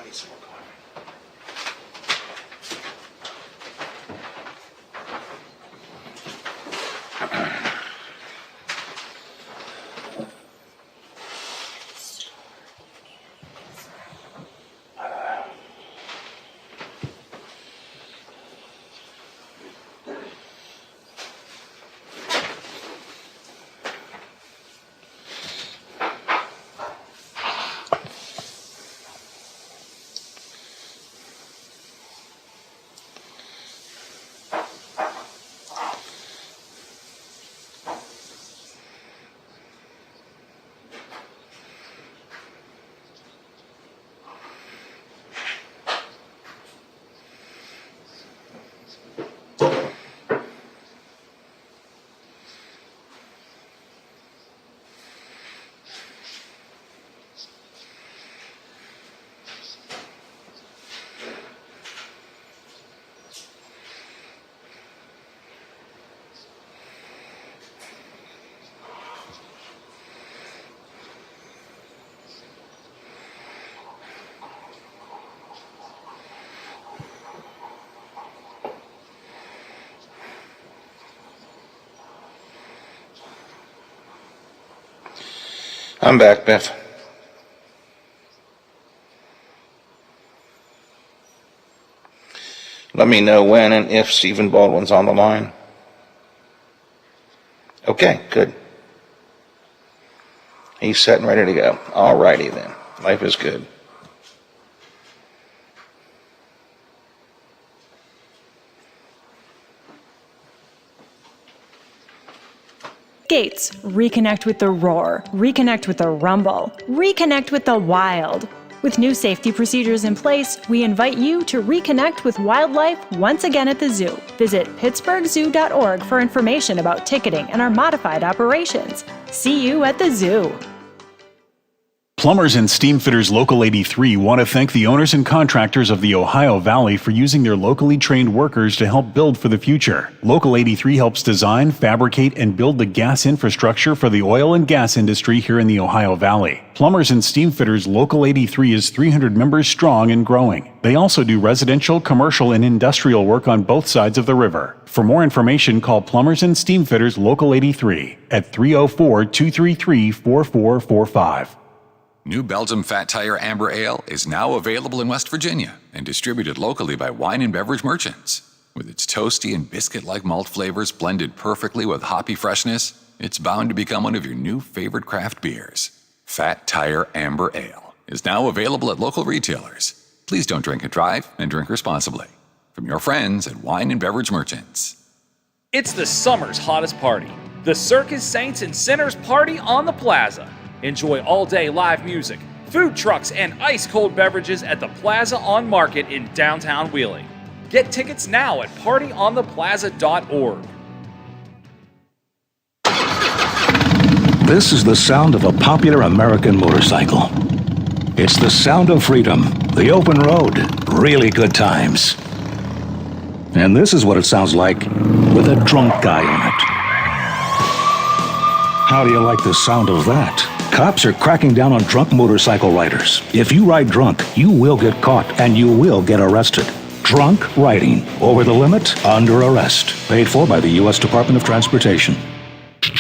I need some more coffee. I'm back, Biff. Let me know when and if Stephen Baldwin's on the line. Okay, good. He's set and ready to go. All righty then. Life is good. Gates, reconnect with the roar, reconnect with the rumble, reconnect with the wild. With new safety procedures in place, we invite you to reconnect with wildlife once again at the zoo. Visit pittsburghzoo.org for information about ticketing and our modified operations. See you at the zoo. Plumbers and Steamfitters Local 83 want to thank the owners and contractors of the Ohio Valley for using their locally trained workers to help build for the future. Local 83 helps design, fabricate, and build the gas infrastructure for the oil and gas industry here in the Ohio Valley. Plumbers and Steamfitters Local 83 is 300 members strong and growing. They also do residential, commercial, and industrial work on both sides of the river. For more information, call Plumbers and Steamfitters Local 83 at 304-233-4445. New Belgium Fat Tire Amber Ale is now available in West Virginia and distributed locally by wine and beverage merchants. With its toasty and biscuit-like malt flavors blended perfectly with hoppy freshness, it's bound to become one of your new favorite craft beers. Fat Tire Amber Ale is now available at local retailers. Please don't drink and drive and drink responsibly. From your friends at Wine and Beverage Merchants. It's the summer's hottest party, the Circus Saints and Sinners Party on the Plaza. Enjoy all-day live music, food trucks, and ice-cold beverages at the Plaza on Market in downtown Wheeling. Get tickets now at partyontheplaza.org. This is the sound of a popular American motorcycle. It's the sound of freedom, the open road, really good times. And this is what it sounds like with a drunk guy in it. How do you like the sound of that? Cops are cracking down on drunk motorcycle riders. If you ride drunk, you will get caught and you will get arrested. Drunk riding, over the limit, under arrest. Paid for by the U.S. Department of Transportation.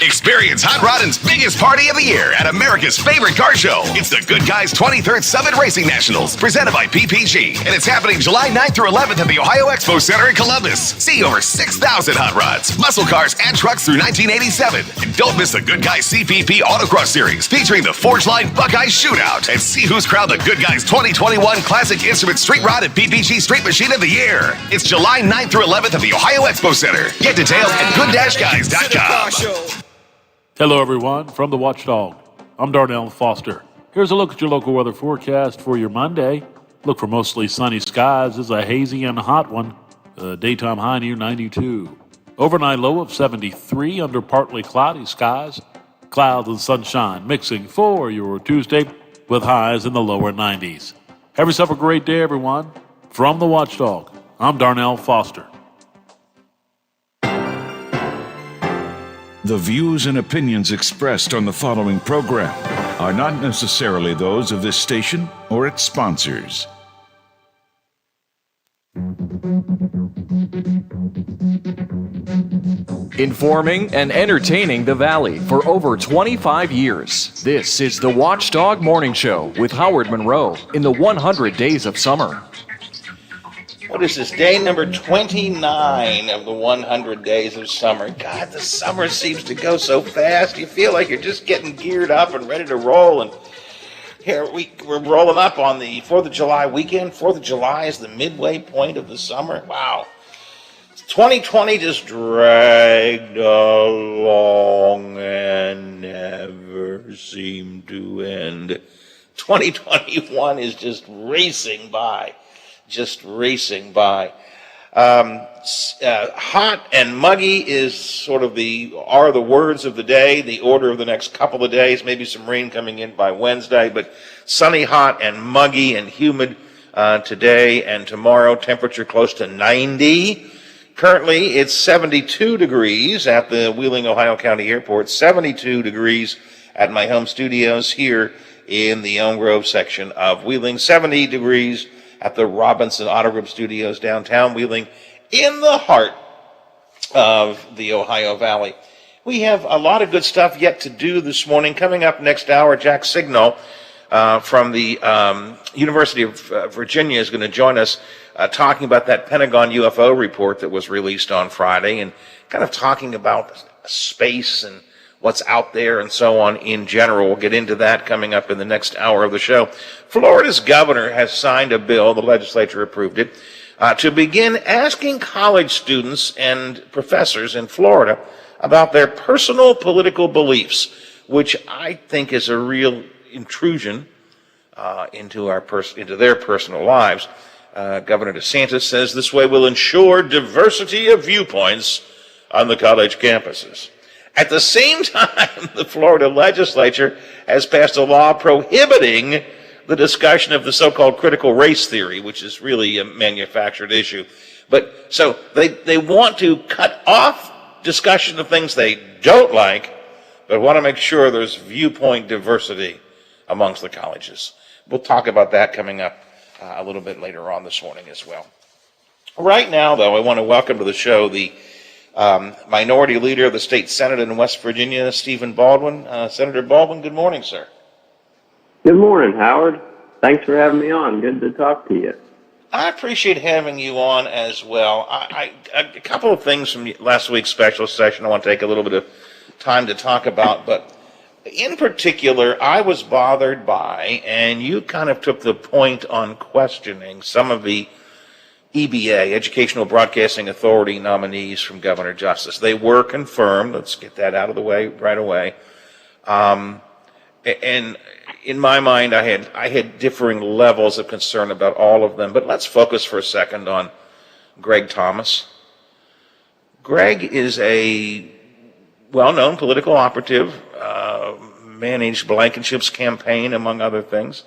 Experience Hot Roddin's biggest party of the year at America's favorite car show. It's the Good Guys 23rd Summit Racing Nationals, presented by PPG. And it's happening July 9th through 11th at the Ohio Expo Center in Columbus. See over 6,000 hot rods, muscle cars, and trucks through 1987. And don't miss the Good Guys CPP Autocross Series, featuring the Forge Line Buckeye Shootout. And see who's crowned the Good Guys 2021 Classic Instrument Street Rod and PPG Street Machine of the Year. It's July 9th through 11th at the Ohio Expo Center. Get details at good-guys.com. Hello, everyone. From the Watchdog, I'm Darnell Foster. Here's a look at your local weather forecast for your Monday. Look for mostly sunny skies. It's a hazy and hot one. Daytime high near 92. Overnight low of 73 under partly cloudy skies. Clouds and sunshine mixing for your Tuesday with highs in the lower 90s. Have yourself a great day, everyone. From the Watchdog, I'm Darnell Foster. The views and opinions expressed on the following program are not necessarily those of this station or its sponsors. Informing and entertaining the Valley for over 25 years. This is the Watchdog Morning Show with Howard Monroe in the 100 Days of Summer. What is this, day number 29 of the 100 Days of Summer? God, the summer seems to go so fast. You feel like you're just getting geared up and ready to roll. And here we're rolling up on the 4th of July weekend. 4th of July is the midway point of the summer. Wow. 2020 just dragged along and never seemed to end. 2021 is just racing by. Hot and muggy is sort of are the words of the day, the order of the next couple of days. Maybe some rain coming in by Wednesday, but sunny, hot, and muggy and humid today and tomorrow. Temperature close to 90. Currently, it's 72 degrees at the Wheeling, Ohio County Airport, 72 degrees at my home studios here in the Elm Grove section of Wheeling, 70 degrees at the Robinson Auto Group Studios downtown Wheeling in the heart of the Ohio Valley. We have a lot of good stuff yet to do this morning. Coming up next hour, Jack Signal from the University of Virginia is going to join us talking about that Pentagon UFO report that was released on Friday and kind of talking about space and what's out there and so on in general. We'll get into that coming up in the next hour of the show. Florida's governor has signed a bill, the legislature approved it, to begin asking college students and professors in Florida about their personal political beliefs, which I think is a real intrusion into their personal lives. Governor DeSantis says this way will ensure diversity of viewpoints on the college campuses. At the same time, the Florida legislature has passed a law prohibiting the discussion of the so-called critical race theory, which is really a manufactured issue. But so they want to cut off discussion of things they don't like, but want to make sure there's viewpoint diversity amongst the colleges. We'll talk about that coming up a little bit later on this morning as well. Right now, though, I want to welcome to the show the Minority Leader of the State Senate in West Virginia, Stephen Baldwin. Senator Baldwin, good morning, sir. Good morning, Howard. Thanks for having me on. Good to talk to you. I appreciate having you on as well. A couple of things from last week's special session I want to take a little bit of time to talk about, but in particular, I was bothered by, and you kind of took the point on questioning some of the EBA, Educational Broadcasting Authority nominees from Governor Justice. They were confirmed. Let's get that out of the way right away. And in my mind, I had differing levels of concern about all of them. But let's focus for a second on Greg Thomas. Greg is a well-known political operative, managed Blankenship's campaign, among other things.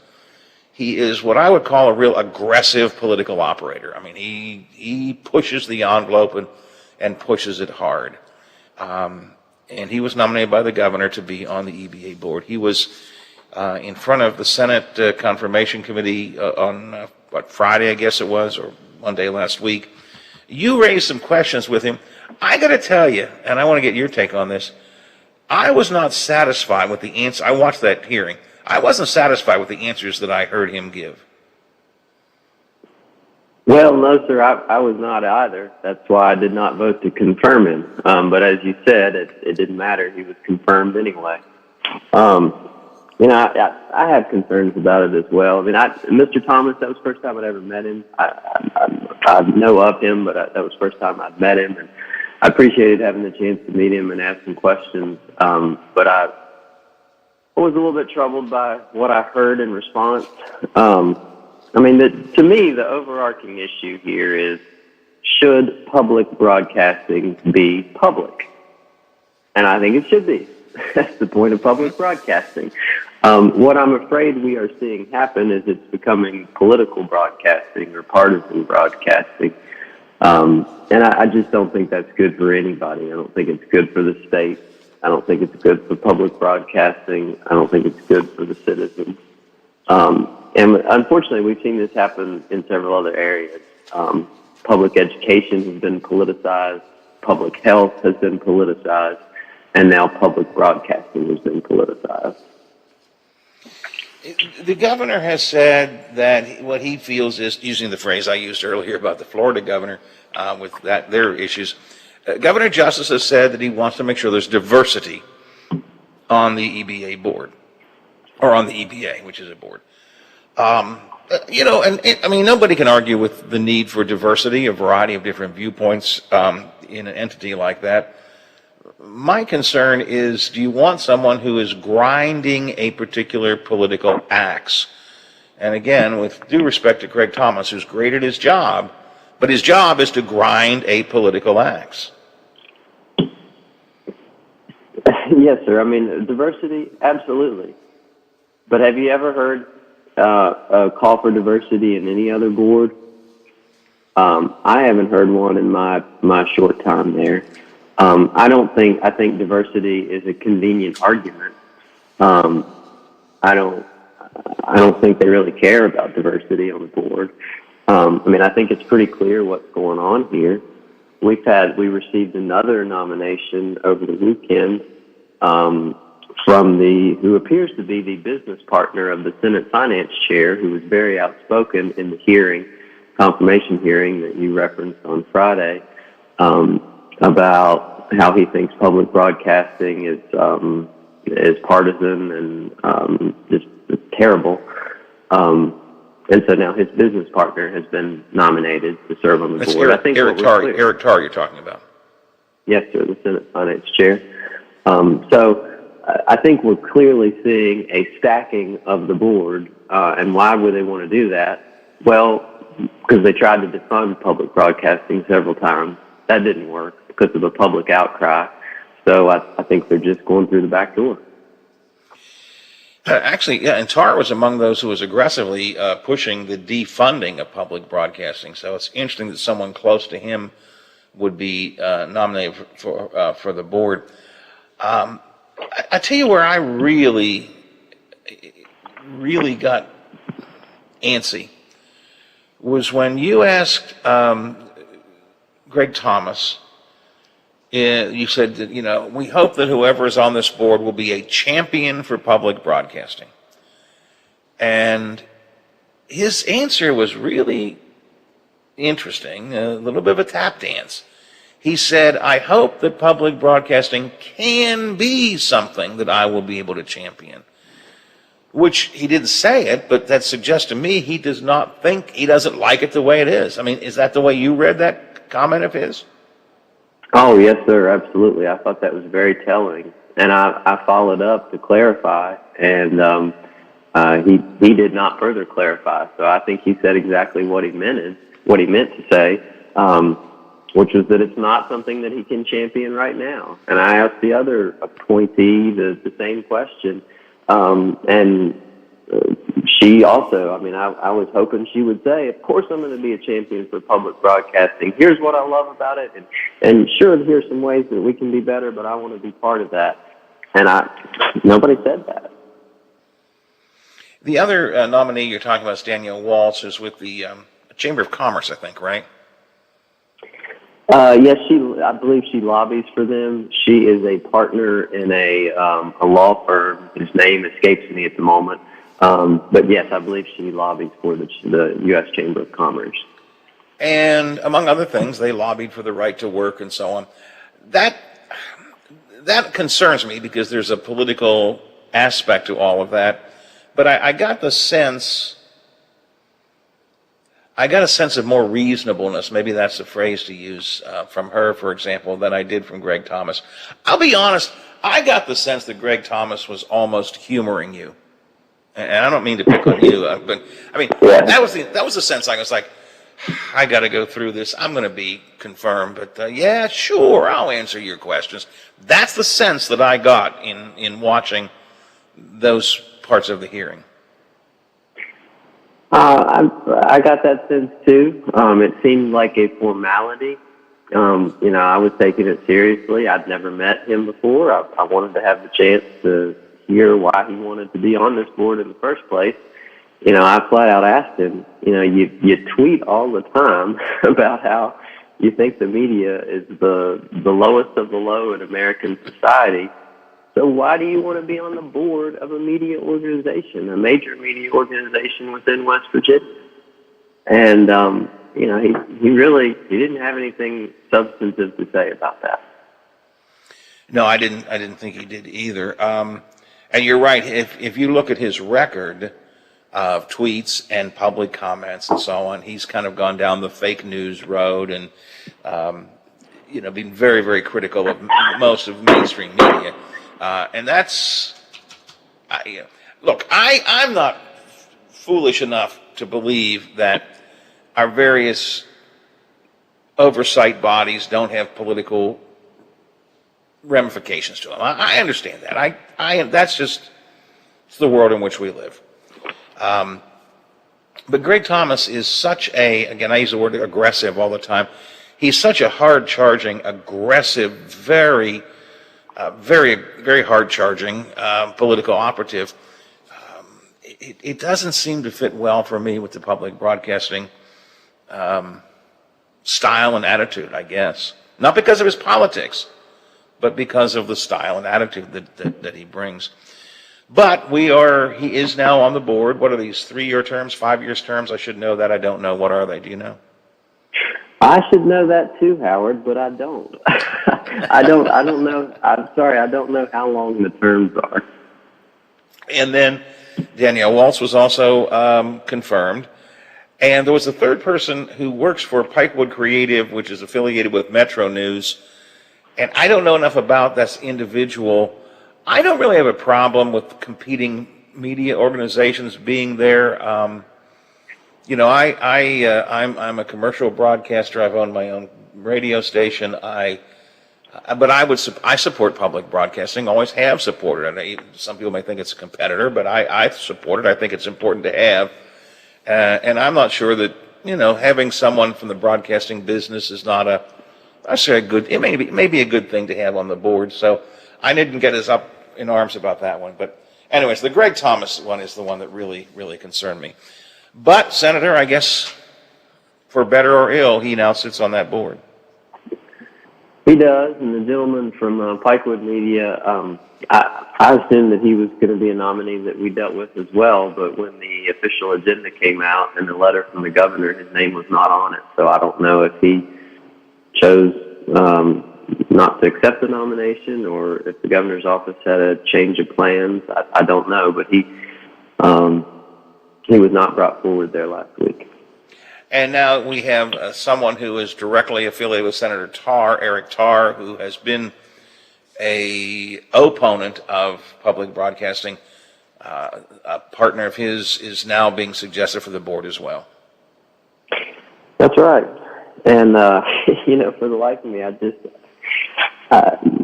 He is what I would call a real aggressive political operator. I mean, he pushes the envelope and pushes it hard. And he was nominated by the governor to be on the EBA board. He was in front of the Senate Confirmation Committee on Friday, I guess it was, or Monday last week. You raised some questions with him. I got to tell you, and I want to get your take on this, I was not satisfied with the answer. I watched that hearing. I wasn't satisfied with the answers that I heard him give. Well, no, sir, I was not either. That's why I did not vote to confirm him. But as you said, it didn't matter. He was confirmed anyway. I have concerns about it as well. I mean, Mr. Thomas, that was the first time I'd ever met him. I know of him, but that was the first time I'd met him. And I appreciated having the chance to meet him and ask him questions. But I was a little bit troubled by what I heard in response. To me, the overarching issue here is, should public broadcasting be public? And I think it should be. That's the point of public broadcasting. What I'm afraid we are seeing happen is it's becoming political broadcasting or partisan broadcasting. And I just don't think that's good for anybody. I don't think it's good for the state. I don't think it's good for public broadcasting. I don't think it's good for the citizens. And unfortunately, we've seen this happen in several other areas. Public education has been politicized. Public health has been politicized. And now public broadcasting has been politicized. The governor has said that what he feels is, using the phrase I used earlier about the Florida governor with their issues, Governor Justice has said that he wants to make sure there's diversity on the EBA board, or on the EBA, which is a board. Nobody can argue with the need for diversity, a variety of different viewpoints in an entity like that. My concern is, do you want someone who is grinding a particular political axe? And again, with due respect to Craig Thomas, who's great at his job, but his job is to grind a political axe. Yes, sir. I mean, diversity, absolutely. But have you ever heard a call for diversity in any other board? I haven't heard one in my short time there. I think diversity is a convenient argument. I don't think they really care about diversity on the board. I think it's pretty clear what's going on here. We received another nomination over the weekend, from who appears to be the business partner of the Senate Finance Chair, who was very outspoken in the confirmation hearing that you referenced on Friday, about how he thinks public broadcasting is partisan and just terrible. And so now his business partner has been nominated to serve on the That's board. Eric Tarr you're talking about. Yes, sir, the Senate Finance Chair. So I think we're clearly seeing a stacking of the board. And why would they want to do that? Well, because they tried to defund public broadcasting several times. That didn't work because of the public outcry. So I think they're just going through the back door. Actually, yeah, and Tarr was among those who was aggressively pushing the defunding of public broadcasting. So it's interesting that someone close to him would be nominated for the board. I tell you where I really got antsy was when you asked Greg Thomas. You said that, we hope that whoever is on this board will be a champion for public broadcasting. And his answer was really interesting, a little bit of a tap dance. He said, I hope that public broadcasting can be something that I will be able to champion. Which he didn't say it, but that suggests to me he doesn't like it the way it is. I mean, is that the way you read that comment of his? Oh, yes, sir, absolutely. I thought that was very telling. And I followed up to clarify, and he did not further clarify. So I think he said exactly what he meant to say, which was that it's not something that he can champion right now. And I asked the other appointee the same question, and she also, I was hoping she would say, of course I'm going to be a champion for public broadcasting. Here's what I love about it. And sure, here's some ways that we can be better, but I want to be part of that. And nobody said that. The other nominee you're talking about is Danielle Waltz, who's with the Chamber of Commerce, I think, right? Yes, I believe she lobbies for them. She is a partner in a law firm whose name escapes me at the moment. But yes, I believe she lobbies for the U.S. Chamber of Commerce. And among other things, they lobbied for the right to work and so on. That concerns me because there's a political aspect to all of that. But I got a sense of more reasonableness, maybe that's the phrase to use, from her, for example, than I did from Greg Thomas. I'll be honest, I got the sense that Greg Thomas was almost humoring you. And I don't mean to pick on you, but that was the sense. I was like, I got to go through this. I'm going to be confirmed, but yeah, sure, I'll answer your questions. That's the sense that I got in watching those parts of the hearing. I got that sense too. It seemed like a formality. I was taking it seriously. I'd never met him before. I wanted to have the chance to hear why he wanted to be on this board in the first place. I flat out asked him, you tweet all the time about how you think the media is the lowest of the low in American society. So why do you want to be on the board of a media organization, a major media organization within West Virginia? And, he didn't have anything substantive to say about that. No, I didn't think he did either. And you're right. If you look at his record of tweets and public comments and so on, he's kind of gone down the fake news road and, been very, very critical of most of mainstream media. And that's, look, I'm not foolish enough to believe that our various oversight bodies don't have political ramifications to them. I understand that. That's just it's the world in which we live. But Greg Thomas is such again, I use the word aggressive all the time. He's such a hard-charging, aggressive, very, very hard-charging political operative. It doesn't seem to fit well for me with the public broadcasting style and attitude, I guess. Not because of his politics, but because of the style and attitude that he brings. But he is now on the board. What are these, 3-year terms, 5-year terms? I should know that. I don't know. What are they? Do you know? I should know that too, Howard, but I don't. I don't know. I'm sorry, I don't know how long the terms are. And then Danielle Waltz was also confirmed. And there was a third person who works for Pikewood Creative, which is affiliated with Metro News. And I don't know enough about this individual. I don't really have a problem with competing media organizations being there. I'm a commercial broadcaster. I've owned my own radio station. I support public broadcasting. Always have supported it. Some people may think it's a competitor, but I support it. I think it's important to have. And I'm not sure that having someone from the broadcasting business is not a good. It may be a good thing to have on the board. So I didn't get as up in arms about that one. But anyways, the Greg Thomas one is the one that really, really concerned me. But Senator, I guess for better or ill, he now sits on that board. He does, and the gentleman from Pikewood Media, I assumed that he was going to be a nominee that we dealt with as well, but when the official agenda came out and the letter from the governor, his name was not on it. So I don't know if he chose not to accept the nomination or if the governor's office had a change of plans. I don't know, but he was not brought forward there last week. And now we have someone who is directly affiliated with Senator Tarr, Eric Tarr, who has been a opponent of public broadcasting. A partner of his is now being suggested for the board as well. That's right. And, for the life of me,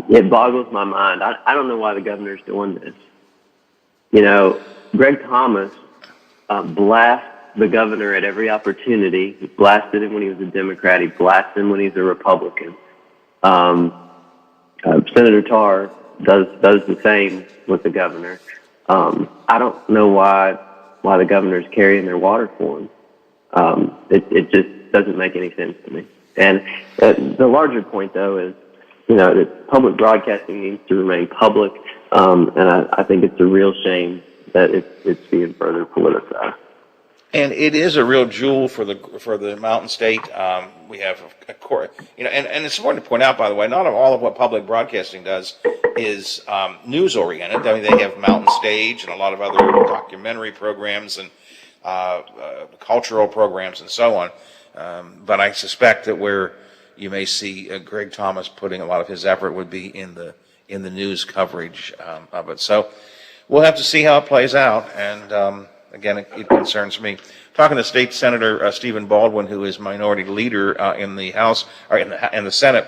it boggles my mind. I don't know why the governor's doing this. Greg Thomas blasts the governor at every opportunity. He blasted him when he was a Democrat. He blasted him when he's a Republican. Senator Tarr does the same with the governor. I don't know why the governor's carrying their water for him. It just doesn't make any sense to me. And the larger point, though, is that public broadcasting needs to remain public, and I think it's a real shame that it's being further politicized. And it is a real jewel for the Mountain State. We have a core, and it's important to point out, by the way, not all of what public broadcasting does is news oriented. I mean, they have Mountain Stage and a lot of other documentary programs and cultural programs and so on. But I suspect that where you may see Greg Thomas putting a lot of his effort would be in the news coverage of it. So we'll have to see how it plays out. And again, it concerns me. Talking to State Senator Stephen Baldwin, who is minority leader in the House or in the Senate.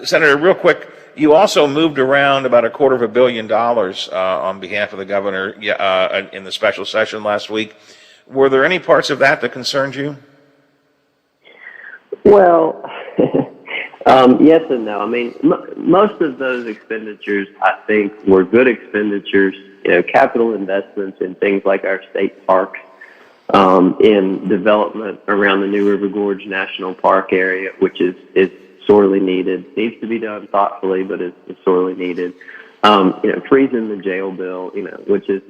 Senator, real quick, you also moved around about $250 million on behalf of the governor in the special session last week. Were there any parts of that concerned you? Well, Yes and no. I mean, most of those expenditures, I think, were good expenditures. Capital investments in things like our state parks, in development around the New River Gorge National Park area, which is sorely needed. Needs to be done thoughtfully, but is sorely needed. Freezing the jail bill, which is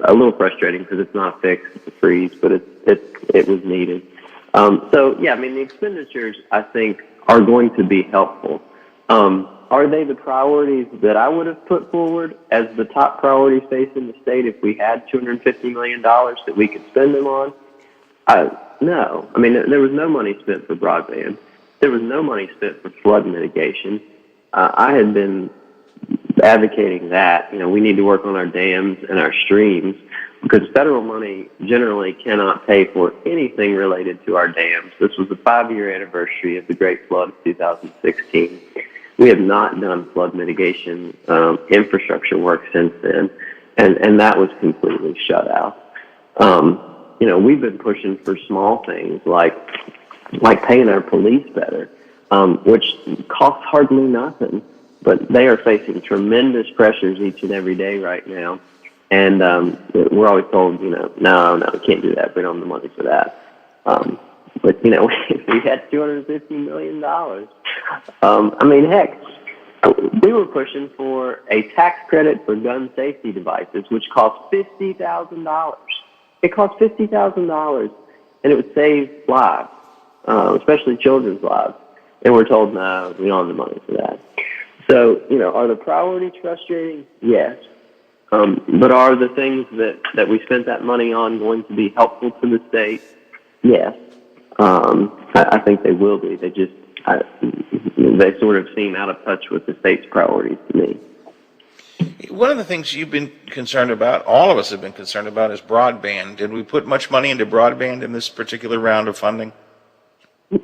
a little frustrating because it's not fixed, it's a freeze, but it was needed. The expenditures, I think, are going to be helpful. Are they the priorities that I would have put forward as the top priorities facing the state if we had $250 million that we could spend them on? No. I mean, there was no money spent for broadband. There was no money spent for flood mitigation. I had been advocating that, we need to work on our dams and our streams because federal money generally cannot pay for anything related to our dams. This was the 5-year anniversary of the Great Flood of 2016. We have not done flood mitigation infrastructure work since then, and that was completely shut out. We've been pushing for small things like paying our police better, which costs hardly nothing, but they are facing tremendous pressures each and every day right now. And we're always told, no, we can't do that. We don't have the money for that. But we had $250 million. Heck, we were pushing for a tax credit for gun safety devices, which cost $50,000. It cost $50,000, and it would save lives, especially children's lives. And we're told, no, we don't have the money for that. So, are the priorities frustrating? Yes. But are the things that we spent that money on going to be helpful to the state? Yes. I think they will be. They sort of seem out of touch with the state's priorities to me. One of the things you've been concerned about, all of us have been concerned about, is broadband. Did we put much money into broadband in this particular round of funding?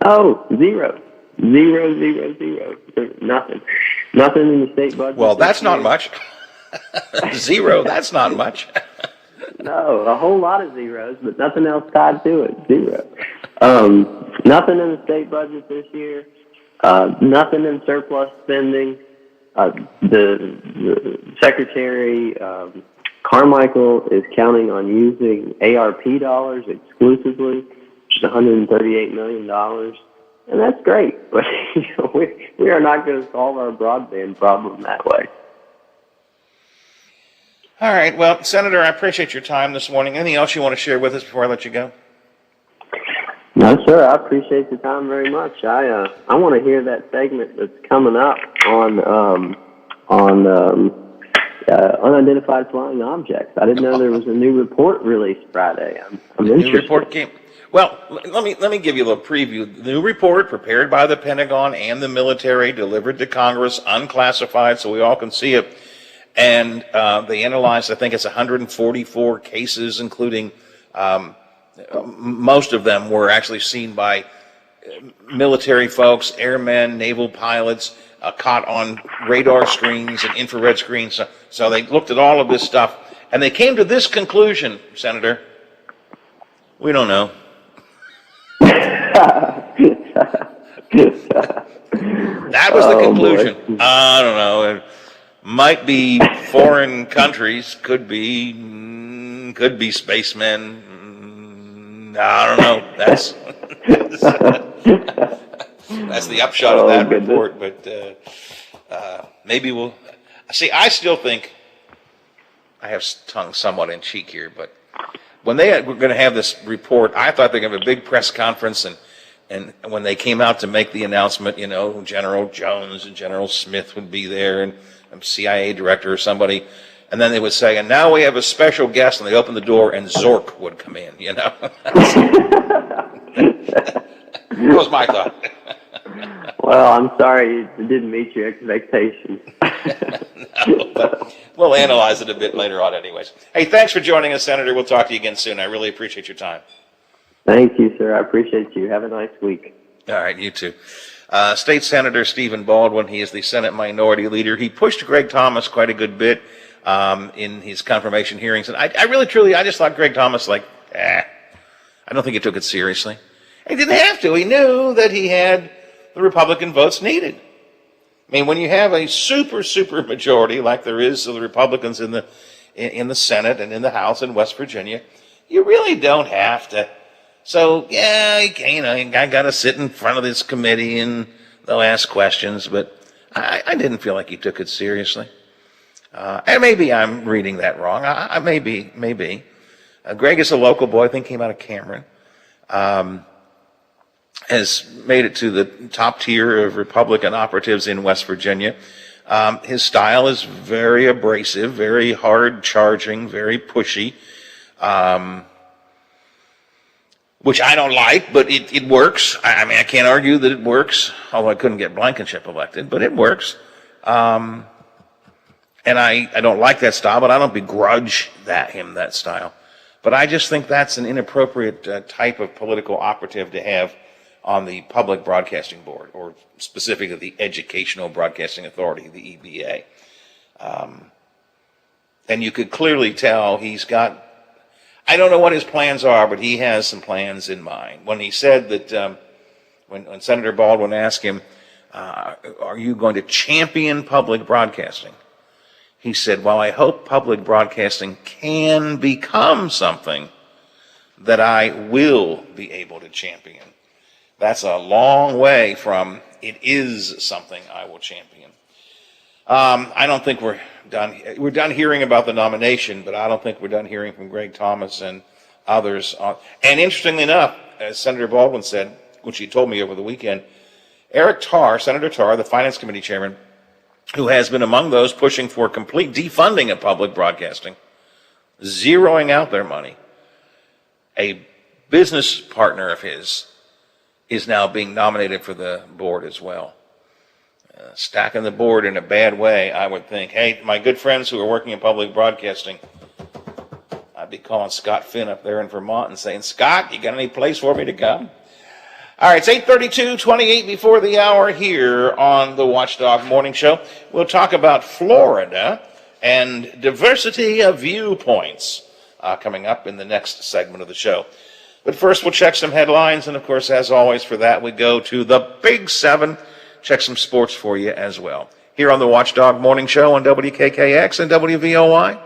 Oh, zero. Nothing. Nothing in the state budget. Well, that's not much. Zero, that's not much. No, a whole lot of zeros, but nothing else tied to it. Zero. Nothing in the state budget this year. Nothing in surplus spending. The Secretary Carmichael is counting on using ARP dollars exclusively, which is $138 million. And that's great, but we are not going to solve our broadband problem that way. All right. Well, Senator, I appreciate your time this morning. Anything else you want to share with us before I let you go? No, sir. I appreciate the time very much. I want to hear that segment that's coming up on unidentified flying objects. I didn't know there was a new report released Friday. I'm interested. New report came. Well, let me give you a little preview. The new report, prepared by the Pentagon and the military, delivered to Congress, unclassified, so we all can see it. And they analyzed, I think it's 144 cases, including most of them were actually seen by military folks, airmen, naval pilots, caught on radar screens and infrared screens. So they looked at all of this stuff, and they came to this conclusion, Senator. We don't know. That was the conclusion. Boy. I don't know. It might be foreign countries, could be spacemen. I don't know. That's that's the upshot of that report. But maybe we'll see. I still think I have tongue somewhat in cheek here, but when they were going to have this report, I thought they were going to have a big press conference, and when they came out to make the announcement, General Jones and General Smith would be there, and a CIA director or somebody, and then they would say, and now we have a special guest, and they open the door, and Zork would come in, That was my thought. Well, I'm sorry it didn't meet your expectations. No, but we'll analyze it a bit later on anyways. Hey, thanks for joining us, Senator. We'll talk to you again soon. I really appreciate your time. Thank you, sir. I appreciate you. Have a nice week. All right, you too. State Senator Stephen Baldwin, he is the Senate Minority Leader. He pushed Greg Thomas quite a good bit in his confirmation hearings. And I really, truly, I just thought Greg Thomas, I don't think he took it seriously. He didn't have to. He knew that he had the Republican votes needed. I mean, when you have a super majority like there is of the Republicans in the Senate and in the House in West Virginia, you really don't have to. So, yeah, I got to sit in front of this committee and they'll ask questions, but I didn't feel like he took it seriously. And maybe I'm reading that wrong. Maybe. Greg is a local boy, I think came out of Cameron. Has made it to the top tier of Republican operatives in West Virginia. His style is very abrasive, very hard charging, very pushy, which I don't like, but it works. I mean, I can't argue that it works, although I couldn't get Blankenship elected, but it works. And I don't like that style, but I don't begrudge him that style. But I just think that's an inappropriate type of political operative to have on the Public Broadcasting Board, or specifically the Educational Broadcasting Authority, the EBA. And you could clearly tell he's got, I don't know what his plans are, but he has some plans in mind. When he said that, when Senator Baldwin asked him, are you going to champion public broadcasting? He said, well, I hope public broadcasting can become something that I will be able to champion. That's a long way from it is something I will champion. I don't think we're done. We're done hearing about the nomination, but I don't think we're done hearing from Greg Thomas and others. And interestingly enough, as Senator Baldwin said, which he told me over the weekend, Eric Tarr, Senator Tarr, the Finance Committee chairman, who has been among those pushing for complete defunding of public broadcasting, zeroing out their money, a business partner of his is now being nominated for the board as well. Stacking the board in a bad way, I would think. Hey, my good friends who are working in public broadcasting, I'd be calling Scott Finn up there in Vermont and saying, Scott, you got any place for me to come? All right, it's 8:32, 28 before the hour here on the Watchdog Morning Show. We'll talk about Florida and diversity of viewpoints coming up in the next segment of the show. But first, we'll check some headlines, and of course, as always, for that, we go to the Big Seven, check some sports for you as well. Here on the Watchdog Morning Show on WKKX and WVOY.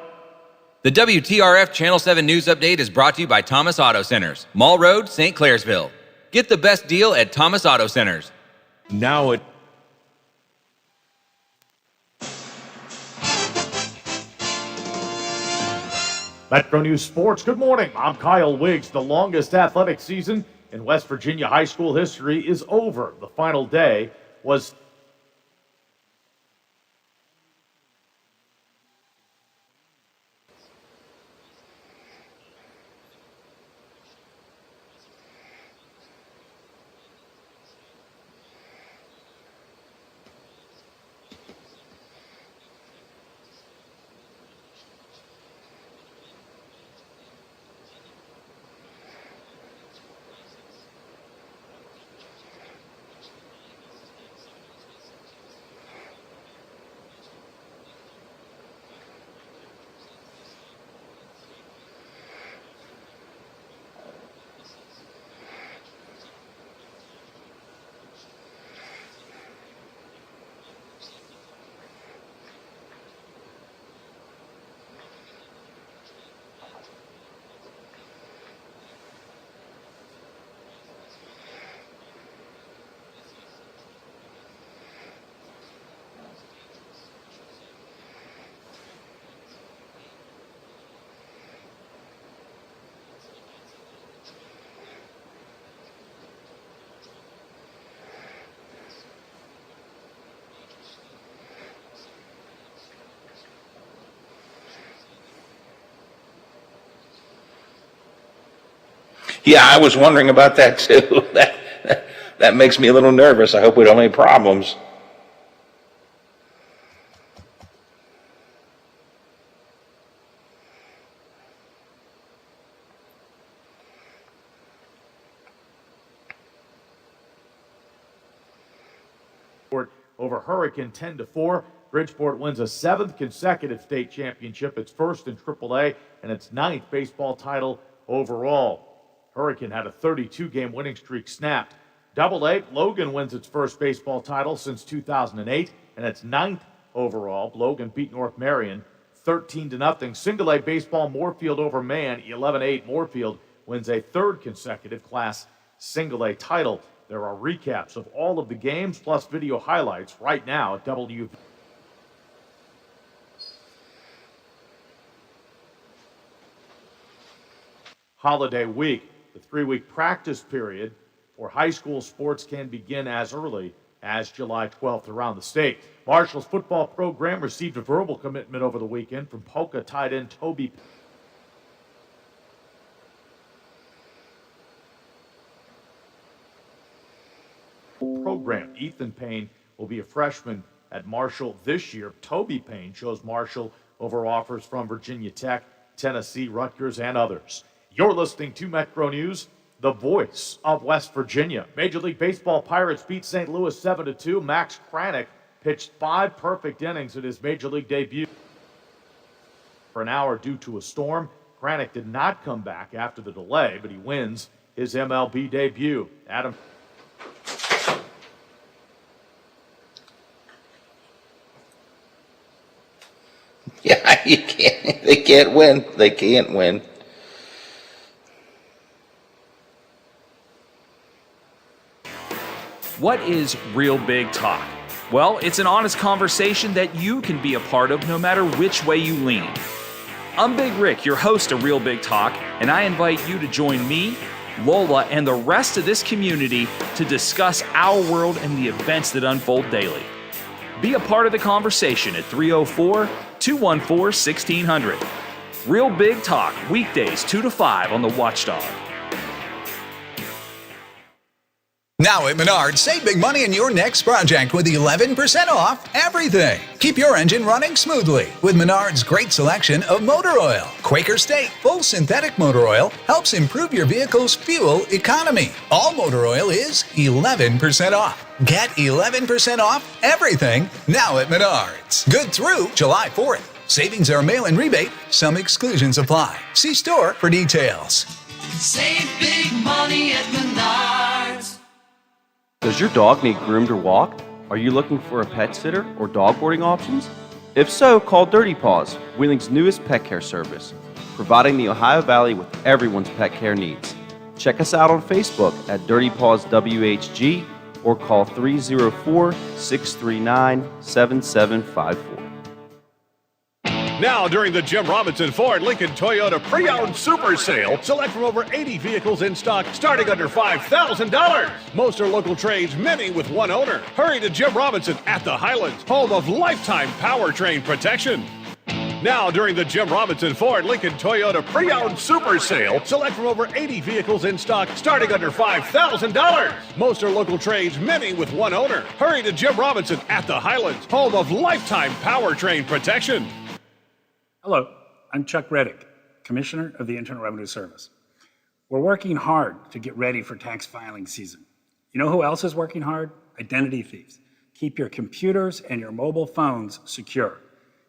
The WTRF Channel 7 News Update is brought to you by Thomas Auto Centers, Mall Road, St. Clairsville. Get the best deal at Thomas Auto Centers. Now Metro News Sports, good morning. I'm Kyle Wiggs. The longest athletic season in West Virginia high school history is over. The final day was Yeah, I was wondering about that too. That makes me a little nervous. I hope we don't have any problems. over Hurricane 10-4. Bridgeport wins a 7th consecutive state championship, its first in AAA, and its 9th baseball title overall. Hurricane had a 32-game winning streak snapped AA, Logan wins its first baseball title since 2008, and its 9th overall. Logan beat North Marion 13-0. Single A baseball, Moorfield over Man, 11-8. Moorfield wins a third consecutive Class Single A title. There are recaps of all of the games plus video highlights right now at W. Holiday week, the 3-week practice period for high school sports can begin as early as July 12th around the state. Marshall's football program received a verbal commitment over the weekend from Polka tight end Toby. Program. Ethan Payne will be a freshman at Marshall this year. Toby Payne chose Marshall over offers from Virginia Tech, Tennessee, Rutgers, and others. You're listening to Metro News, the voice of West Virginia. Major League Baseball Pirates beat St. Louis 7-2. Max Kranick pitched 5 perfect innings in his Major League debut for an hour due to a storm. Kranick did not come back after the delay, but he wins his MLB debut. Adam. Yeah, you can't. They can't win. They can't win. What is Real Big Talk? Well, it's an honest conversation that you can be a part of no matter which way you lean. I'm Big Rick, your host of Real Big Talk, and I invite you to join me, Lola, and the rest of this community to discuss our world and the events that unfold daily. Be a part of the conversation at 304-214-1600. Real Big Talk, weekdays 2 to 5 on the Watchdog. Now at Menards, save big money in your next project with 11% off everything. Keep your engine running smoothly with Menards' great selection of motor oil. Quaker State full synthetic motor oil helps improve your vehicle's fuel economy. All motor oil is 11% off. Get 11% off everything now at Menards. Good through July 4th. Savings are mail-in rebate. Some exclusions apply. See store for details. Save big money at Menards. Does your dog need groomed or walked? Are you looking for a pet sitter or dog boarding options? If so, call Dirty Paws, Wheeling's newest pet care service, providing the Ohio Valley with everyone's pet care needs. Check us out on Facebook at Dirty Paws WHG or call 304-639-7754. Now, during the Jim Robinson Ford Lincoln Toyota Pre-Owned Super Sale, select from over 80 vehicles in stock starting under $5,000. Most are local trades, many with one owner. Hurry to Jim Robinson at the Highlands, home of lifetime powertrain protection. Now, during the Jim Robinson Ford Lincoln Toyota Pre-Owned Super Sale, select from over 80 vehicles in stock starting under $5,000. Most are local trades, many with one owner. Hurry to Jim Robinson at the Highlands, home of lifetime powertrain protection. Hello, I'm Chuck Reddick, Commissioner of the Internal Revenue Service. We're working hard to get ready for tax filing season. You know who else is working hard? Identity thieves. Keep your computers and your mobile phones secure.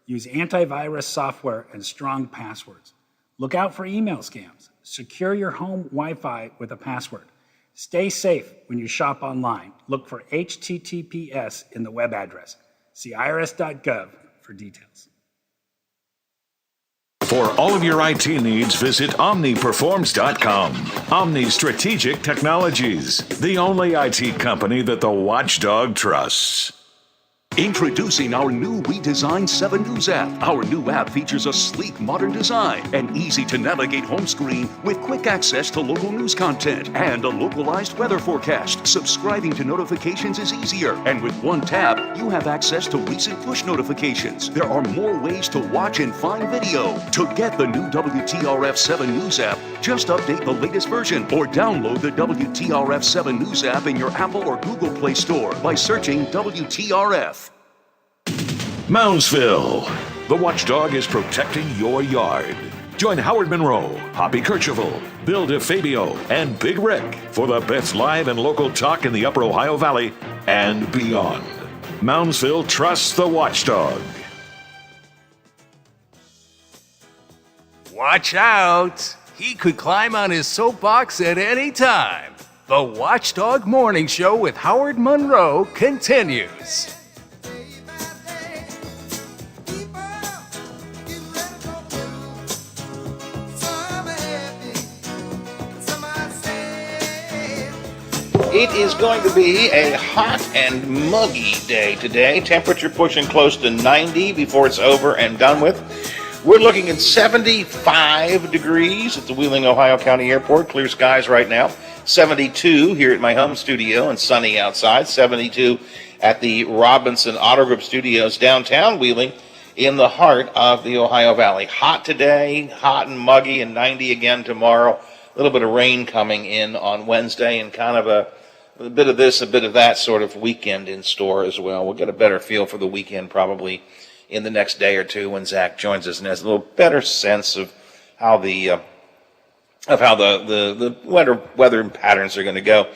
Use antivirus software and strong passwords. Look out for email scams. Secure your home Wi-Fi with a password. Stay safe when you shop online. Look for HTTPS in the web address. See irs.gov for details. For all of your IT needs, visit OmniPerforms.com. Omni Strategic Technologies, the only IT company that the Watchdog trusts. Introducing our new redesigned 7 News app. Our new app features a sleek, modern design, an easy-to-navigate home screen with quick access to local news content, and a localized weather forecast. Subscribing to notifications is easier, and with one tap, you have access to recent push notifications. There are more ways to watch and find video. To get the new WTRF 7 News app, just update the latest version or download the WTRF 7 News app in your Apple or Google Play Store by searching WTRF. Moundsville. The Watchdog is protecting your yard. Join Howard Monroe, Hoppy Kercheval, Bill DeFabio, and Big Rick for the best live and local talk in the Upper Ohio Valley and beyond. Moundsville trusts the Watchdog. Watch out! He could climb on his soapbox at any time. The Watchdog Morning Show with Howard Monroe continues. It is going to be a hot and muggy day today. Temperature pushing close to 90 before it's over and done with. We're looking at 75 degrees at the Wheeling, Ohio County Airport. Clear skies right now. 72 here at my home studio and sunny outside. 72 at the Robinson Auto Group Studios downtown Wheeling in the heart of the Ohio Valley. Hot today, hot and muggy, and 90 again tomorrow. A little bit of rain coming in on Wednesday, and kind of a bit of this, a bit of that sort of weekend in store as well. We'll get a better feel for the weekend probably in the next day or two when Zach joins us and has a little better sense of how the weather patterns are going to go.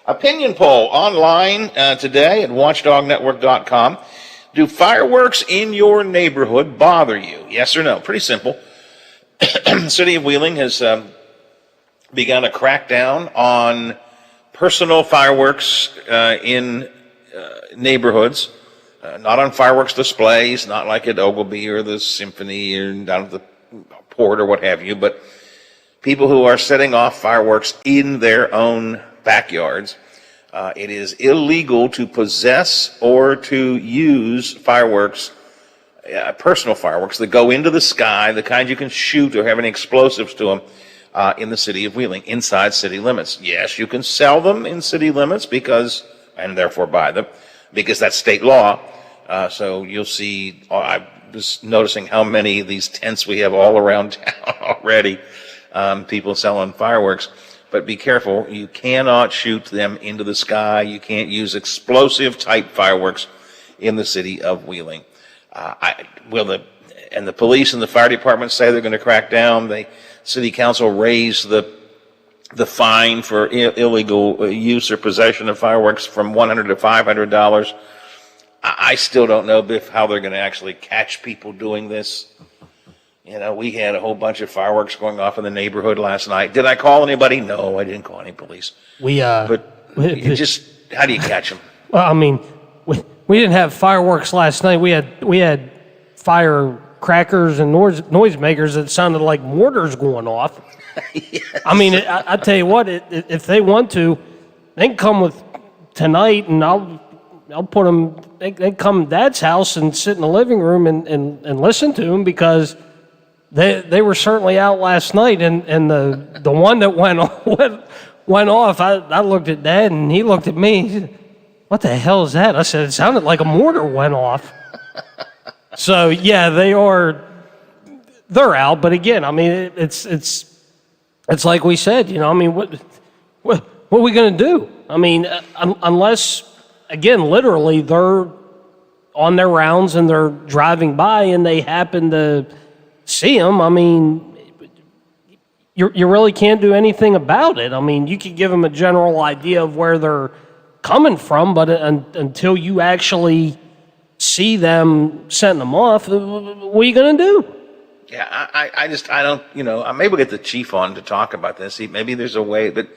Opinion poll online today at watchdognetwork.com. Do fireworks in your neighborhood bother you? Yes or no? Pretty simple. City of Wheeling has begun a crackdown on personal fireworks in neighborhoods. Not on fireworks displays, not like at Ogilvy or the Symphony or down at the port or what have you, but people who are setting off fireworks in their own backyards. It is illegal to possess or to use fireworks, personal fireworks that go into the sky, the kind you can shoot or have any explosives to them, in the city of Wheeling, inside city limits. Yes, you can sell them in city limits and therefore buy them, because that's state law. So you'll see, I was noticing how many of these tents we have all around town already, people selling fireworks. But be careful, you cannot shoot them into the sky. You can't use explosive type fireworks in the city of Wheeling. And the police and the fire department say they're going to crack down. The city council raised the fine for illegal use or possession of fireworks from $100 to $500. I still don't know, Biff, how they're going to actually catch people doing this. You know, we had a whole bunch of fireworks going off in the neighborhood last night. Did I call anybody? No, I didn't call any police. But how do you catch them? Well, I mean, we didn't have fireworks last night. We had firecrackers and noisemakers that sounded like mortars going off. Yes. I mean, I tell you what, if they want to, they can come with tonight, and I'll put them. They can come to Dad's house and sit in the living room and listen to them, because they were certainly out last night. And the one that went off, I looked at Dad and he looked at me. He said, "What the hell is that?" I said, "It sounded like a mortar went off." So yeah, they're out. But again, I mean, it's like we said, you know. I mean, what are we going to do? I mean, unless, again, literally they're on their rounds and they're driving by and they happen to see them. I mean, you really can't do anything about it. I mean, you could give them a general idea of where they're coming from, but until you actually see them setting them off, what are you going to do? Yeah, I don't, you know, maybe we'll get the chief on to talk about this. Maybe there's a way, but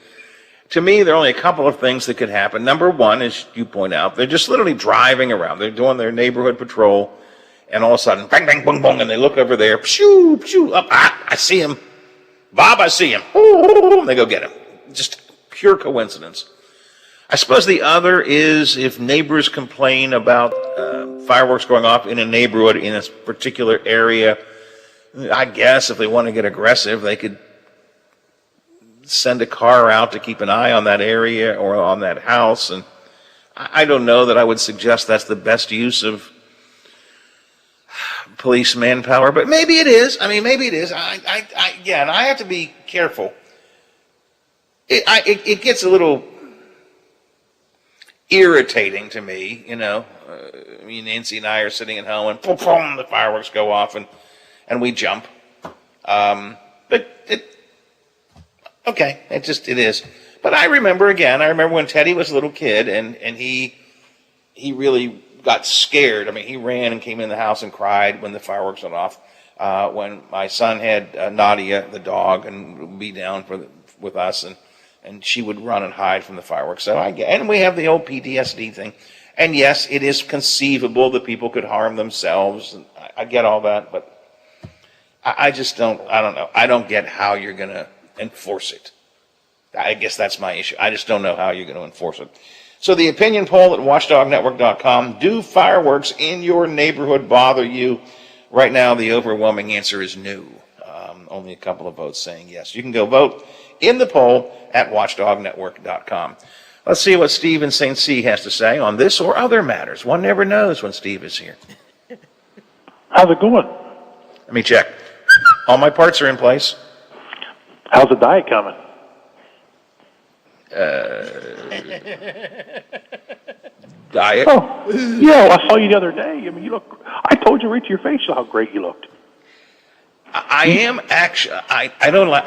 to me, there are only a couple of things that could happen. Number one, as you point out, they're just literally driving around. They're doing their neighborhood patrol, and all of a sudden, bang, bang, boom, boom, and they look over there, pshoo, pshoo, up, I see him. Bob, I see him. And they go get him. Just pure coincidence. I suppose the other is if neighbors complain about fireworks going off in a neighborhood in a particular area. I guess if they want to get aggressive, they could send a car out to keep an eye on that area or on that house. And I don't know that I would suggest that's the best use of police manpower, but maybe it is. I mean, maybe it is. And I have to be careful. It gets a little irritating to me, you know. I mean, Nancy and I are sitting at home and boom, boom, the fireworks go off and we jump. But it is. But I remember when Teddy was a little kid and he really got scared. I mean, he ran and came in the house and cried when the fireworks went off. When my son had Nadia, the dog, and would be down with us, and and she would run and hide from the fireworks. So and we have the old PTSD thing. And yes, it is conceivable that people could harm themselves. And I get all that, but I just don't know. I don't get how you're going to enforce it. I guess that's my issue. I just don't know how you're going to enforce it. So the opinion poll at watchdognetwork.com, do fireworks in your neighborhood bother you? Right now, the overwhelming answer is no. Only a couple of votes saying yes. You can go vote in the poll at watchdognetwork.com. Let's see what Steve in St. C has to say on this or other matters. One never knows when Steve is here. How's it going? Let me check. All my parts are in place. How's the diet coming? Diet? Oh, yeah, well, I saw you the other day. I mean, you look, I told you right to your face how great you looked. I am actually, I don't like,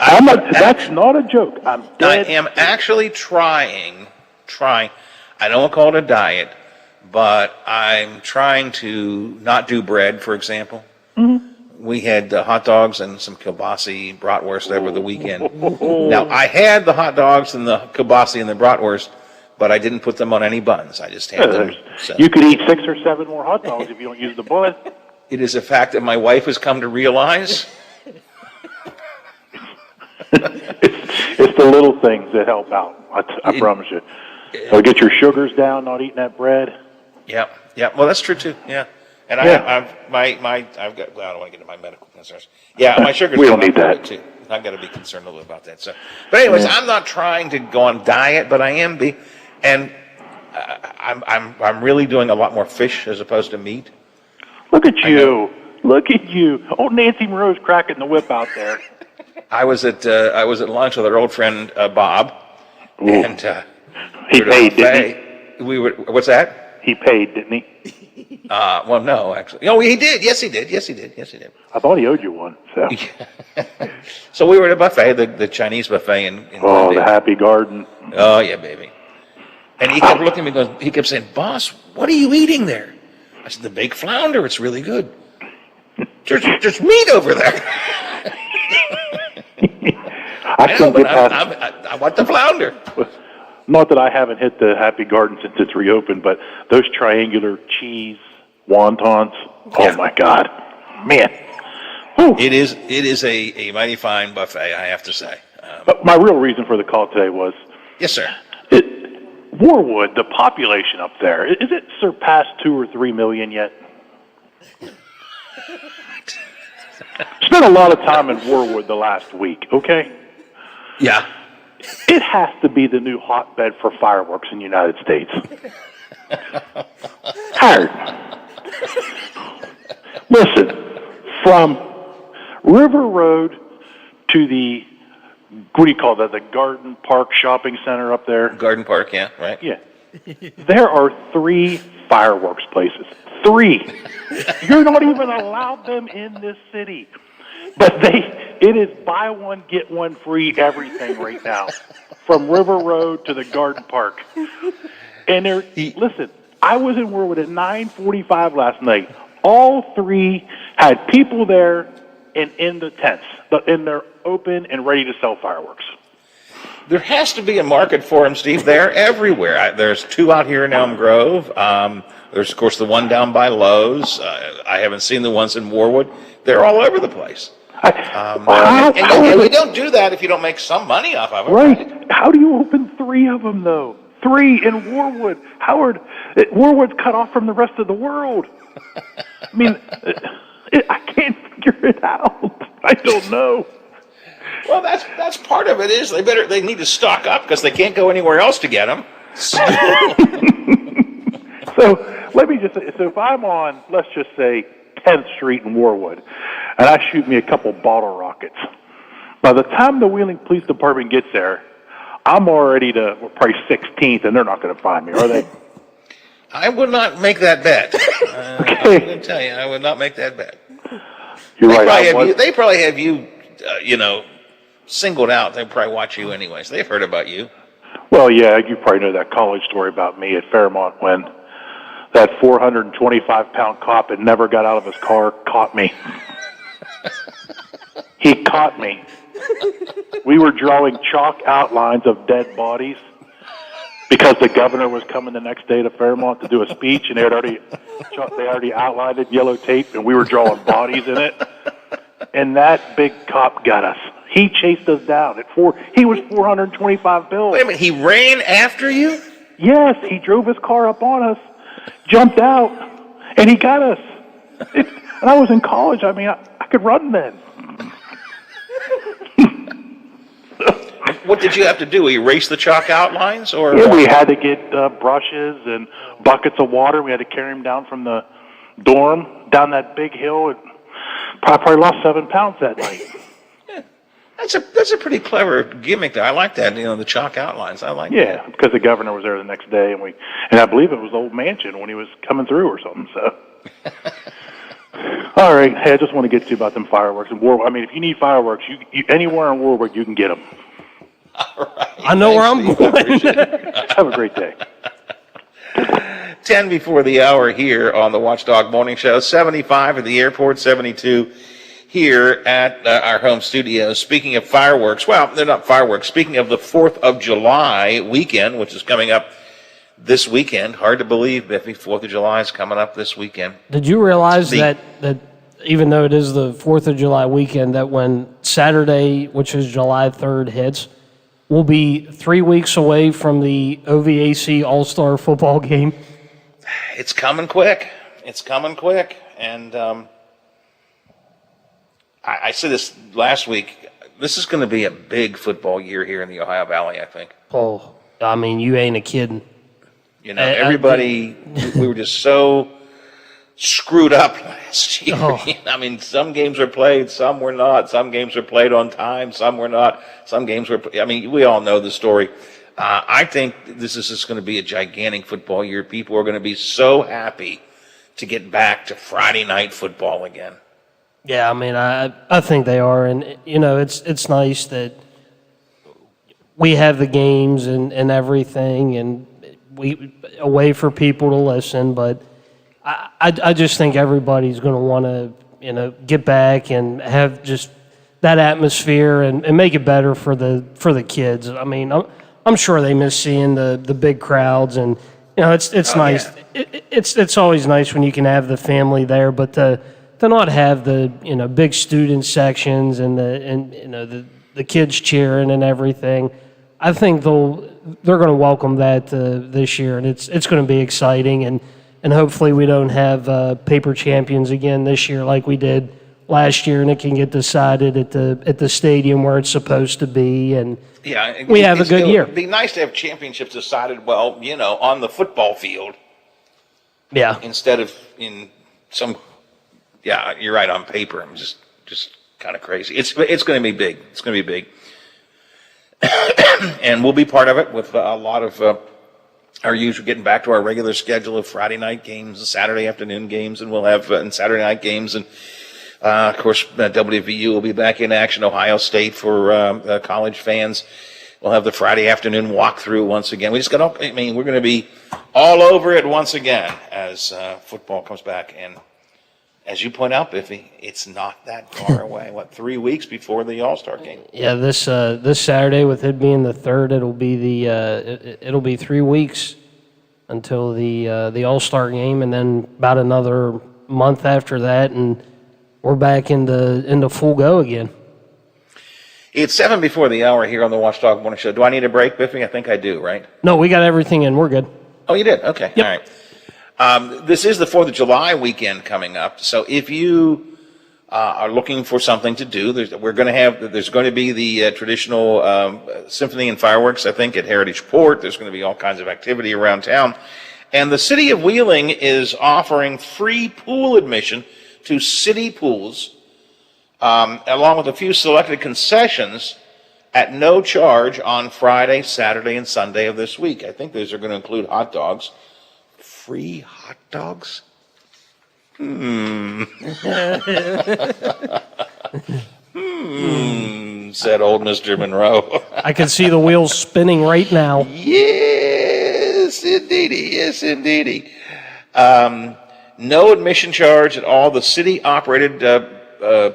that's not a joke. I'm dead. I am actually trying, I don't want to call it a diet, but I'm trying to not do bread, for example. Mm-hmm. We had hot dogs and some kielbasa bratwurst over the weekend. Now, I had the hot dogs and the kielbasa and the bratwurst, but I didn't put them on any buns. I just had them. So. You could eat 6 or 7 more hot dogs if you don't use the bun. It is a fact that my wife has come to realize. It's the little things that help out. I promise you. So get your sugars down, not eating that bread. Yeah. Well, that's true too. Yeah. And I've got. Well, I don't want to get into my medical concerns. Yeah, my sugar's. We don't need that too. I've got to be concerned a little about that. So, but anyways, I'm not trying to go on diet, but I am and I'm really doing a lot more fish as opposed to meat. Look at you. Look at you. Old Nancy Monroe's cracking the whip out there. I was at lunch with our old friend Bob, and he paid, didn't he? We were. What's that? He paid, didn't he? Well, no, actually. No, he did. Yes, he did. I thought he owed you one. So. So we were at a buffet, the Chinese buffet in Glendale. The Happy Garden. Oh yeah, baby. And he kept looking at me. He kept saying, "Boss, what are you eating there?" I said, "The baked flounder. It's really good." There's meat over there. I want the flounder. Not that I haven't hit the Happy Garden since it's reopened, but those triangular cheese wontons. Oh my God, man! Whew. It is a mighty fine buffet, I have to say. But my real reason for the call today was, yes, sir. Warwood, the population up there, is it surpassed 2 or 3 million yet? Spent a lot of time in Warwood the last week, okay? Yeah. It has to be the new hotbed for fireworks in the United States. Howard, listen, from River Road to the, what do you call that, the Garden Park Shopping Center up there? Garden Park, yeah, right. Yeah. There are 3 fireworks places. 3. You're not even allowed them in this city. But it is buy one, get one free everything right now. From River Road to the Garden Park. And listen, I was in Warwood at 9:45 last night. All 3 had people there and in the tents. And they're open and ready to sell fireworks. There has to be a market for them, Steve. They're everywhere. There's 2 out here in Elm Grove. There's, of course, the one down by Lowe's. I haven't seen the ones in Warwood. They're all over the place. And you don't do that if you don't make some money off of it. Right. How do you open 3 of them, though? 3 in Warwood. Howard, Warwood's cut off from the rest of the world. I mean, I can't figure it out. I don't know. Well, that's part of it. Is they need to stock up because they can't go anywhere else to get them. So let me just say, so if I'm on, let's just say 10th Street in Warwood, and I shoot me a couple bottle rockets, by the time the Wheeling Police Department gets there, I'm already to probably 16th, and they're not going to find me, are they? I would not make that bet. Okay. I'm going to tell you, I would not make that bet. You're right. They probably have you, singled out. They probably watch you anyways. They've heard about you. Well, yeah, you probably know that college story about me at Fairmont when that 425-pound cop that never got out of his car caught me. He caught me. We were drawing chalk outlines of dead bodies because the governor was coming the next day to Fairmont to do a speech, and they already outlined it, yellow tape, and we were drawing bodies in it. And that big cop got us. He chased us down at he was 425 bills. Wait a minute, he ran after you? Yes, he drove his car up on us, jumped out, and he got us. And I was in college. I mean, I could run then. What did you have to do? Erase the chalk outlines, or? Yeah, we had to get brushes and buckets of water. We had to carry him down from the dorm down that big hill. And probably lost 7 pounds that night. That's a pretty clever gimmick. I like that. The chalk outlines. I like. Yeah, because the governor was there the next day, and I believe it was Old Mansion when he was coming through or something. So. All right. Hey, I just want to get to you about them fireworks and Warwick. I mean, if you need fireworks, you anywhere in Warwick, you can get them. All right. I know where I'm going. Have a great day. 10 before the hour here on the Watchdog Morning Show. 75 at the airport, 72 here at our home studio. Speaking of fireworks, well, they're not fireworks. Speaking of the 4th of July weekend, which is coming up this weekend. Hard to believe, Biffy, 4th of July is coming up this weekend. Did you realize that even though it is the 4th of July weekend, that when Saturday, which is July 3rd, hits, we'll be 3 weeks away from the OVAC All-Star football game? It's coming quick. It's coming quick. And I said this last week. This is going to be a big football year here in the Ohio Valley, I think. Oh, I mean, you ain't a kidding. Everybody, we were just so screwed up last year. Oh. I mean, some games were played, some were not. Some games were played on time, some were not. Some games were, we all know the story. I think this is just going to be a gigantic football year. People are going to be so happy to get back to Friday night football again. Yeah, I mean, I think they are. And, it's nice that we have the games and everything, and a way for people to listen, but I just think everybody's going to want to, get back and have just that atmosphere and make it better for the kids. I mean, I'm sure they miss seeing the big crowds, and it's nice. Yeah. It's always nice when you can have the family there, but to not have the big student sections and the kids cheering and everything, I think they're going to welcome that this year, and it's going to be exciting, and hopefully we don't have paper champions again this year like we did last year, and it can get decided at the stadium where it's supposed to be, and we have a good year. It'd be nice to have championships decided on the football field. Yeah. Instead of in some. Yeah, you're right. On paper, I'm just kind of crazy. It's going to be big. It's going to be big. And we'll be part of it with a lot of our usual, getting back to our regular schedule of Friday night games and Saturday afternoon games, and we'll have and Saturday night games, and of course WVU will be back in action. Ohio State for college fans. We'll have the Friday afternoon walkthrough once again. We're going to be all over it once again as football comes back. And as you point out, Biffy, it's not that far away. 3 weeks before the All-Star game? Yeah, this Saturday, with it being the 3rd, it'll be 3 weeks until the All-Star game, and then about another month after that, and we're back into full go again. It's 7 before the hour here on the Watchdog Morning Show. Do I need a break, Biffy? I think I do, right? No, we got everything in. We're good. Oh, you did? Okay. Yep. All right. This is the 4th of July weekend coming up, so if you are looking for something to do, there's going to be the traditional symphony and fireworks, I think, at Heritage Port. There's going to be all kinds of activity around town. And the City of Wheeling is offering free pool admission to city pools, along with a few selected concessions at no charge on Friday, Saturday, and Sunday of this week. I think those are going to include hot dogs. Free hot dogs? Said old Mr. Monroe. I can see the wheels spinning right now. Yes, indeedy. Yes, indeedy. No admission charge at all the city-operated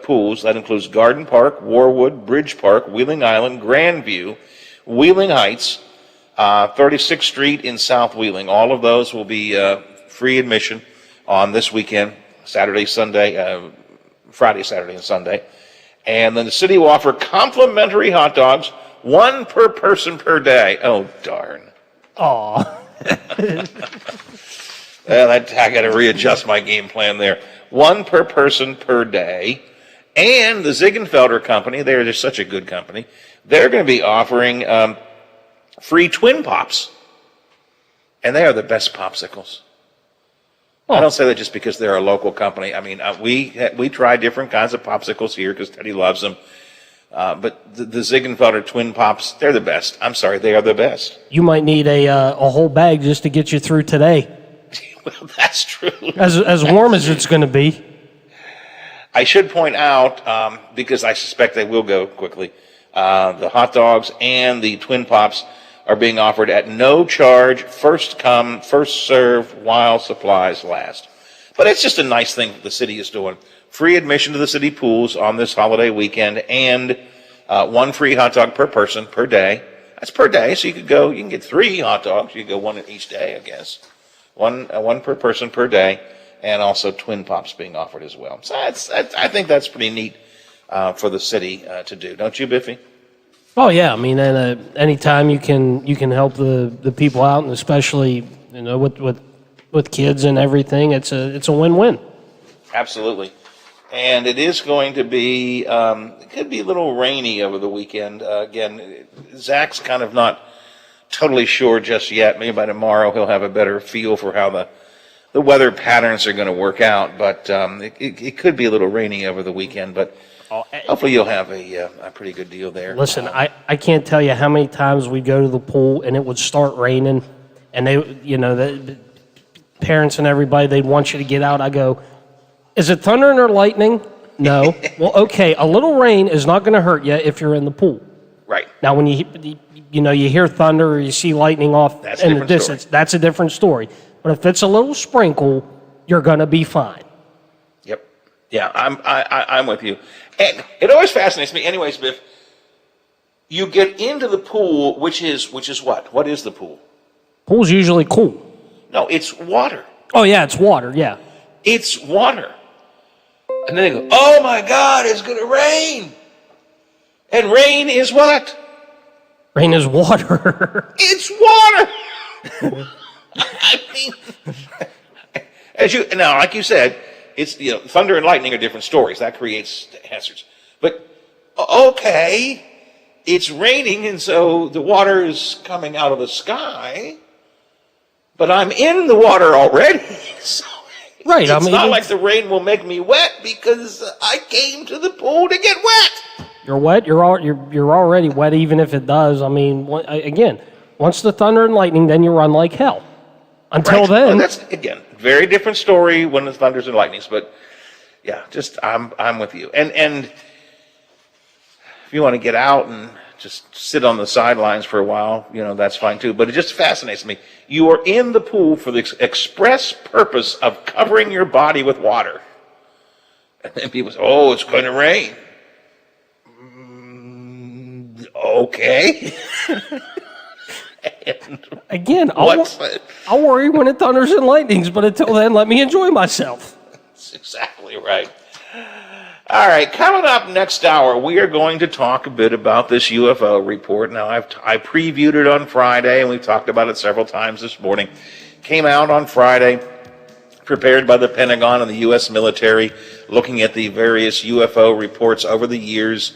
pools. That includes Garden Park, Warwood, Bridge Park, Wheeling Island, Grandview, Wheeling Heights, 36th Street in South Wheeling. All of those will be free admission on this weekend, Friday, Saturday, and Sunday. And then the city will offer complimentary hot dogs, one per person per day. Oh, darn. Aw. Well, I got to readjust my game plan there. One per person per day. And the Ziegenfelder Company, they're just such a good company, they're going to be offering free Twin Pops. And they are the best popsicles. I don't say that just because they're a local company. I mean, we try different kinds of popsicles here because Teddy loves them. But the Ziegenfelder Twin Pops, they're the best. I'm sorry, they are the best. You might need a whole bag just to get you through today. Well, that's true. As warm as it's going to be. I should point out, because I suspect they will go quickly, the hot dogs and the Twin Pops are being offered at no charge, first come, first serve, while supplies last. But it's just a nice thing that the city is doing. Free admission to the city pools on this holiday weekend, and one free hot dog per person per day. That's per day, so you can get 3 hot dogs. You can go one each day, I guess. One per person per day, and also Twin Pops being offered as well. So I think that's pretty neat for the city to do. Don't you, Biffy? Oh yeah, I mean, and anytime you can help the people out, and especially with kids and everything, it's a win-win. Absolutely. And it is going to be, it could be a little rainy over the weekend. Again, Zach's kind of not totally sure just yet. Maybe by tomorrow he'll have a better feel for how the weather patterns are going to work out. But it could be a little rainy over the weekend. But hopefully you'll have a pretty good deal there. Listen, I can't tell you how many times we'd go to the pool and it would start raining, and the parents and everybody, they'd want you to get out. I go, is it thundering or lightning? No. Well, okay, a little rain is not going to hurt you if you're in the pool. Right. Now, when you hear thunder or you see lightning off in the distance, that's a different story. But if it's a little sprinkle, you're going to be fine. Yep. Yeah, I'm with you. And it always fascinates me. Anyways, Biff, you get into the pool, which is what? What is the pool? Pool's usually cool. No, it's water. Oh, yeah, it's water, yeah. It's water. And then they go, oh my God, it's going to rain. And rain is what? Rain is water. It's water. I mean, like you said, it's thunder and lightning are different stories. That creates hazards. But okay, it's raining, and so the water is coming out of the sky. But I'm in the water already. So right. It's not like the rain will make me wet because I came to the pool to get wet. You're wet. You're already wet, even if it does. I mean, again, once the thunder and lightning, then you run like hell. Until then, well, that's again very different story when the thunders and lightnings. But yeah, just I'm with you. And if you want to get out and just sit on the sidelines for a while, that's fine too. But it just fascinates me. You are in the pool for the express purpose of covering your body with water. And then people say, oh, it's going to rain. Okay. Again, I'll worry when it thunders and lightnings, but until then, let me enjoy myself. That's exactly right. All right, coming up next hour, we are going to talk a bit about this UFO report. Now, I previewed it on Friday, and we've talked about it several times this morning. Came out on Friday, prepared by the Pentagon and the U.S. military, looking at the various UFO reports over the years,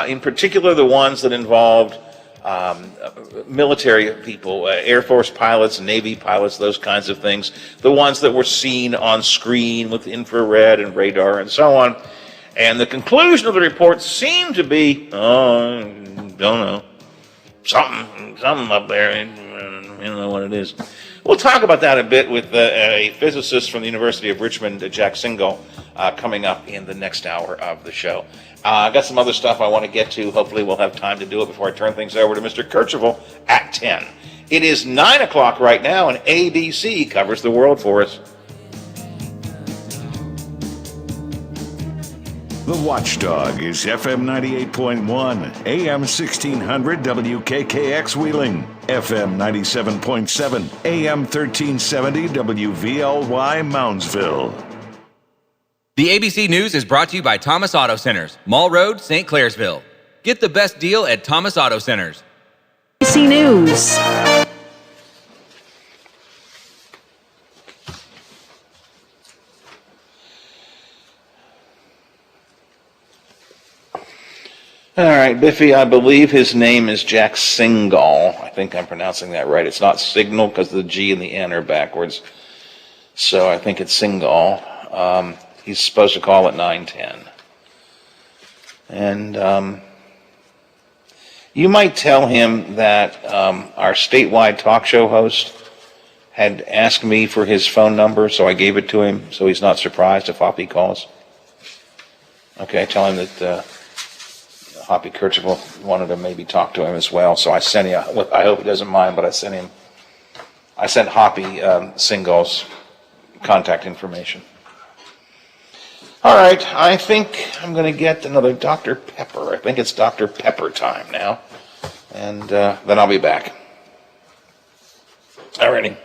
in particular the ones that involved military people, Air Force pilots, Navy pilots, those kinds of things, the ones that were seen on screen with infrared and radar and so on. And the conclusion of the report seemed to be, don't know, something up there, I don't know what it is. We'll talk about that a bit with a physicist from the University of Richmond, Jack Singal, coming up in the next hour of the show. I've got some other stuff I want to get to. Hopefully we'll have time to do it before I turn things over to Mr. Kercheval at 10. It is 9 o'clock right now, and ABC covers the world for us. The Watchdog is FM 98.1, AM 1600 WKKX Wheeling, FM 97.7, AM 1370 WVLY Moundsville. The ABC News is brought to you by Thomas Auto Centers, Mall Road, St. Clairsville. Get the best deal at Thomas Auto Centers. ABC News. All right, Biffy, I believe his name is Jack Singal. I think I'm pronouncing that right. It's not Signal because the G and the N are backwards. So I think it's Singal. He's supposed to call at 9:10. And you might tell him that our statewide talk show host had asked me for his phone number, so I gave it to him, so he's not surprised if Hoppy calls. Okay, tell him that Hoppy Kercheval wanted to maybe talk to him as well, so I sent him, I hope he doesn't mind, but I sent Hoppy Singal's contact information. All right, I think I'm going to get another Dr. Pepper. I think it's Dr. Pepper time now, and then I'll be back. All righty.